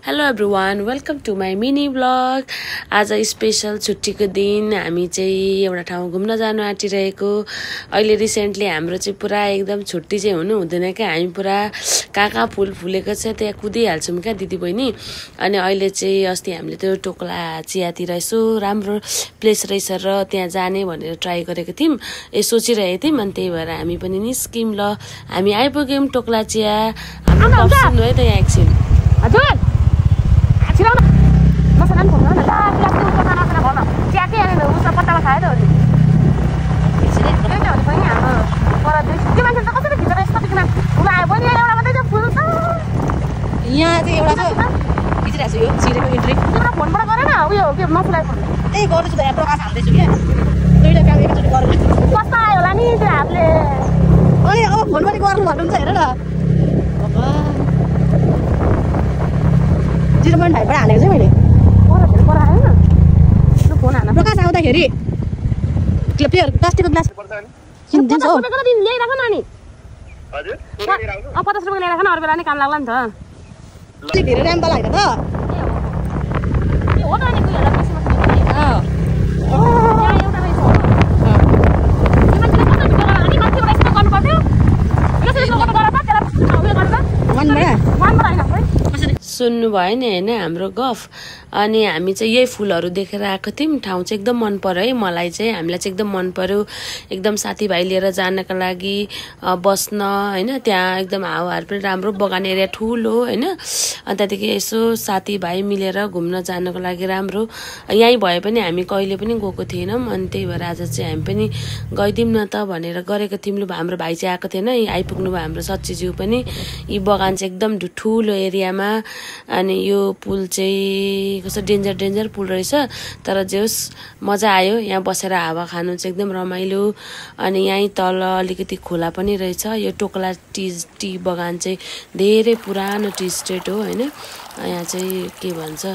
Hello everyone, welcome to my mini blog. आज special छुट्टीको दिन हामी चाहिँ एउटा ठाउँ घुम्न जानु आँटिरहेको। अहिले रिसेन्टली हाम्रो चाहिँ पुरा एकदम छुट्टी चाहिँ हुनु हुँदैन क्या, हामी पुरा कहाँ फुल फुलेको छ त्यहाँ कुदिहाल्छौँ क्या दिदी बहिनी। अनि अहिले चाहिँ अस्ति हामीले त्यो टोकला चियातिर यसो राम्रो प्लेस रहेछ र त्यहाँ जाने भनेर ट्राई गरेको थियौँ, सोचिरहेको थियौँ। अनि त्यही भएर हामी पनि निस्क्यौँ। ल हामी आइपुग्यौँ टोकला चिया। हाम्रो गफ सुन्नु है त यहाँ एकछिन। हजुर छिराउन मसला पनि खोल्नु न ल, प्लास्टिक उठ्न नसला भन च्याकै अनि उसको पत्तामा खायो त हजुर। त्यसरी त्यही त हो पनि हाम्रो पर त्यो मान्छे त कसरी खिचेर यस्तो बिचमा फुल आयो पनि एउटा मात्रै त्यो फुल त यहाँ चाहिँ एउटा छ खिचिरहेको छु। यो छिरेको इन्ट्री तिम्रो फोनबाट गरेन उयो के नफुलाइ फोन त्यही गर्दैछु त, यहाँ प्रकाश हाल्दैछु क्या। दुईवटा काम एकैचोटि गरेर कस्तो आयो होला नि त्यो हातले। अनि अब फोनबाट गर्नु भन्नुहुन्छ हेर न। 0.5 बाट हालेको चाहिँ मैले पर आएन त्यो फोन हाल्न प्रकाश आउँदाखेरि प्लेयर प्लास्टिकको ग्लास किनिदिन्छ हो। 50 रुपैयाँको दिन ल्याइराख नानी। हजुर 50 रुपैयाँको ल्याइराख न, अरू बेला नि काम लाग्ला नि त। अलिक धेरै राम्रो होइन त। ए हो त अनि कुन होला कसैमा एउटा रहेछ हो। मान्छेले कसरी भिडियो गर्यो अनि मान्छे एउटा यस्तो गर्नु पर्थ्यो। कसरी यस्तो गर्नु गर्छ त्यसलाई उयो गर्छ मनबाट हैन खोइ। सुन्नु भयो नि होइन हाम्रो गफ। अनि हामी चाहिँ यही फुलहरू देखेर आएको थियौँ। ठाउँ चाहिँ एकदम मन पर्यो है मलाई चाहिँ, हामीलाई चाहिँ एकदम मन पर्यो। एकदम साथीभाइ लिएर जानको लागि बस्न होइन, त्यहाँ एकदम हावाहरू पनि राम्रो, बगान एरिया ठुलो होइन। अनि त्यहाँदेखि यसो साथीभाइ मिलेर घुम्न जानको लागि राम्रो। यहीँ भए पनि हामी कहिले पनि गएको थिएनौँ। अनि त्यही भएर आज चाहिँ हामी पनि गइदिउँ न त भनेर गरेको थियौँ। लु हाम्रो भाइ चाहिँ आएको थिएन, यहीँ आइपुग्नु भयो हाम्रो सच्चीज्यू पनि। यी बगान चाहिँ एकदम ठुलो एरियामा। अनि यो पुल चाहिँ कस्तो डेन्जर पुल रहेछ, तर जे होस् मजा आयो। यहाँ बसेर हावा खानु चाहिँ एकदम रमाइलो। अनि यहीँ तल अलिकति खोला पनि रहेछ। यो टोकला टी बगान चाहिँ धेरै पुरानो टी स्टेट हो होइन। यहाँ चाहिँ के भन्छ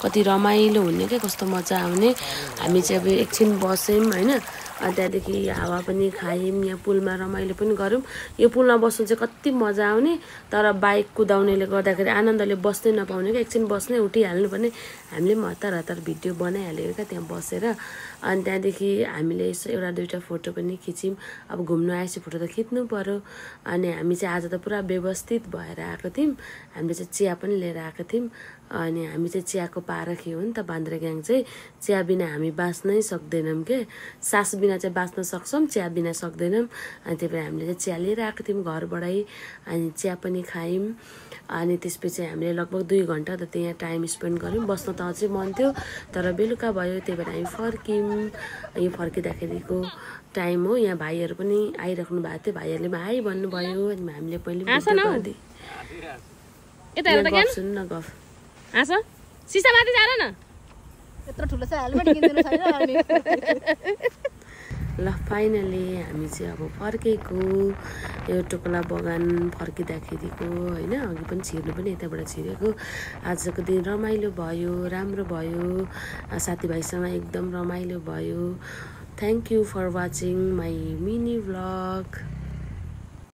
कति रमाइलो हुने क्या, कस्तो मजा आउने। हामी चाहिँ अब एकछिन बस्यौँ होइन, त्यहाँदेखि हावा पनि खायौँ, यहाँ पुलमा रमाइलो पनि गऱ्यौँ। यो पुलमा बस्नु चाहिँ कति मजा आउने, तर बाइक कुदाउनेले गर्दाखेरि आनन्दले बस्नै नपाउने क्या, एकछिन बस्नै उठिहाल्नु पर्ने। हामीले पनि हतार भिडियो बनाइहाल्यो क्या त्यहाँ बसेर। अनि त्यहाँदेखि हामीले यसो एउटा दुईवटा फोटो पनि खिच्यौँ। अब घुम्नु आएपछि फोटो त खिच्नु पऱ्यो। अनि हामी चाहिँ आज त पुरा व्यवस्थित भएर आएको थियौँ। हामीले चाहिँ चिया पनि लिएर आएको थियौँ। अनि हामी चाहिँ चियाको पारखी हो नि त बान्द्राग्याङ चाहिँ। चिया बिना हामी बाँच्नै सक्दैनौँ के, सास बिना चाहिँ बाँच्न सक्छौँ, चिया बिना सक्दैनौँ। अनि त्यही भएर हामीले चाहिँ चिया लिएर आएको थियौँ घरबाटै। अनि चिया पनि खायौँ। अनि त्यसपछि हामीले लगभग 2 घन्टा त त्यहाँ टाइम स्पेन्ड गऱ्यौँ। बस्न त अझै मन थियो तर बेलुका भयो, त्यही भएर हामी फर्क्यौँ। यो फर्किँदाखेरिको टाइम हो। यहाँ भाइहरू पनि आइराख्नु भएको थियो, भाइहरूले पनि हाई भन्नुभयो। अनि हामीले पहिले सुन्नु न गफ हाँस सिसा माथि जान न, यत्रो ठुलो छ हेलमेट किनिदिनु छैन अनि ल फाइनली हामी चाहिँ अब फर्केको। यो टोकला बगान फर्किँदाखेरिको होइन, अघि पनि छिर्नु पनि यताबाट छिरेको। आजको दिन रमाइलो भयो, राम्रो भयो, साथीभाइसँग एकदम रमाइलो भयो। Thank you for watching my mini vlog.